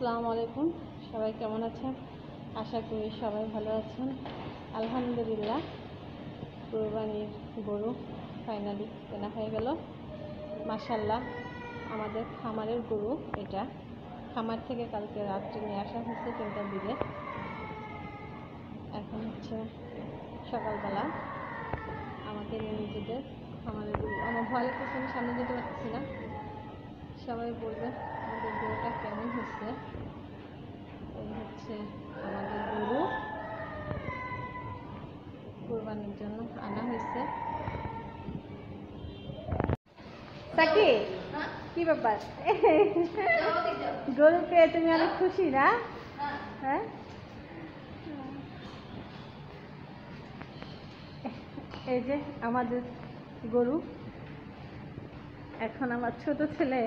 আসসালামু আলাইকুম। সবাই কেমন আছেন? আশা করি সবাই ভালো আছেন। আলহামদুলিল্লাহ, কুরবানির গরু ফাইনালি কেনা হয়ে গেল। মাশাআল্লাহ, আমাদের খামারের গরু এটা। খামার থেকে কালকে রাত্রে নিয়ে আসা হয়েছে 3টার দিকে। এখন হচ্ছে সকালবেলা আমাদের নিজেদের খামারের গরু। আমার ভয় লাগতেছে, আমি সামনে যেতে পারতেছি না। সবাই বলবে আমাদের গরুটা কেমন হচ্ছে। এই হচ্ছে আমাদের গরু, কোরবানির জন্য আনা হয়েছে। সাকি, কি ব্যাপার? গরু পেয়ে তুমি অনেক খুশি না? হ্যাঁ, এই যে আমাদের গরু। এখন আমার ছোট ছেলে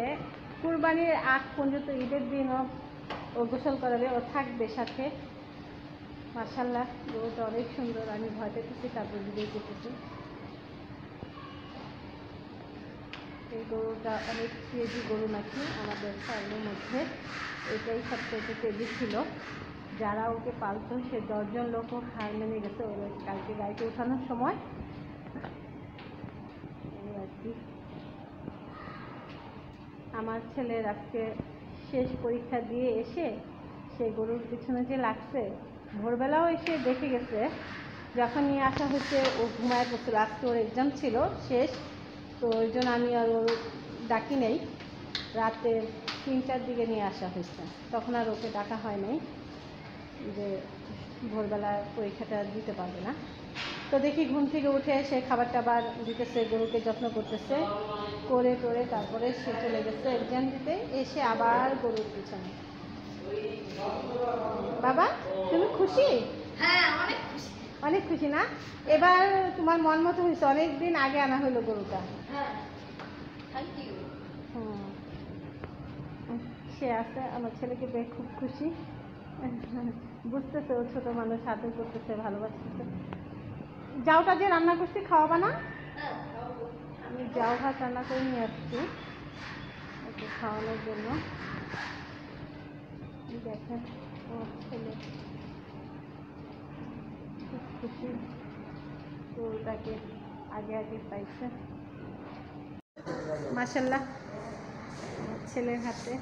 কুরবানির আগ পর্যন্ত, ঈদের দিনও ও গোসল করাবে, ও থাকবে সাথে। মাশাআল্লাহ, গরুটা অনেক সুন্দর। আমি ভয় পেতেছি, তারপর ভিডিও করতেছি। এই গরুটা অনেক কেজি গরু নাকি আমাদের ফার্মের মধ্যে। এটাই সবচেয়ে কেজি ছিল। যারা ওকে পালতো সে 10 জন লোকও হার মেনে গেছে ওরা কালকে গাড়িতে ওঠানোর সময়। এই আর কি, আমার ছেলের আজকে শেষ পরীক্ষা দিয়ে এসে সেই গরুর পিছনে যে লাগছে, ভোরবেলাও এসে দেখে গেছে। যখন নিয়ে আসা হচ্ছে ও ঘুমায় পড়ছিল, আজকে ওর এক্সাম ছিল শেষ, তো ওই জন্য আমি আর ওর ডাকি নেই। রাতে 3টার দিকে নিয়ে আসা হয়েছে, তখন আর ওকে ডাকা হয় নাই যে ভোরবেলা পরীক্ষাটা দিতে পারবে না। তো দেখি ঘুম থেকে উঠে সে খাবার টাবার দিতেছে, গরুকে যত্ন করতেছে, করে তারপরে সে চলে গেছে এক্সাম দিতে। এসে আবার গরুর পিছনে। বাবা, তুমি খুশি? হ্যাঁ, অনেক খুশি। অনেক খুশি না? এবার তোমার মন মতো হয়েছে, অনেকদিন আগে আনা হলো গরুটা। হ্যাঁ, থ্যাংক ইউ। সে আছে, আমার ছেলেকে পেয়ে খুব খুশি। বুঝতেছে ও ছোট মানুষ, আদর করতেছে, ভালোবাসতেছে। যাওটা যে রান্না করছি খাওয়াবা না? আমি যাও ভাত রান্না করে নিয়ে আসছি ওকে খাওয়ানোর জন্য। দেখেন আমার ছেলে খুব খুশি, গরুটাকে আগে আগে পাইছে। মাশাআল্লাহ, আমার ছেলের হাতে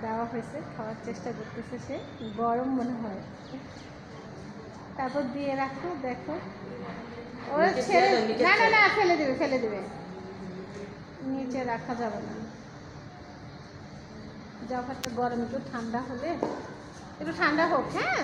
দেওয়া হয়েছে, খাওয়ার চেষ্টা করতেছে সে। গরম মনে হয়, তারপর দিয়ে রাখো। দেখো ওরা ছেড়ে, না না না, ফেলে দেবে, নিচে রাখা যাবে না। জাফরটা গরম, একটু ঠান্ডা হলে, একটু ঠান্ডা হোক। হ্যাঁ।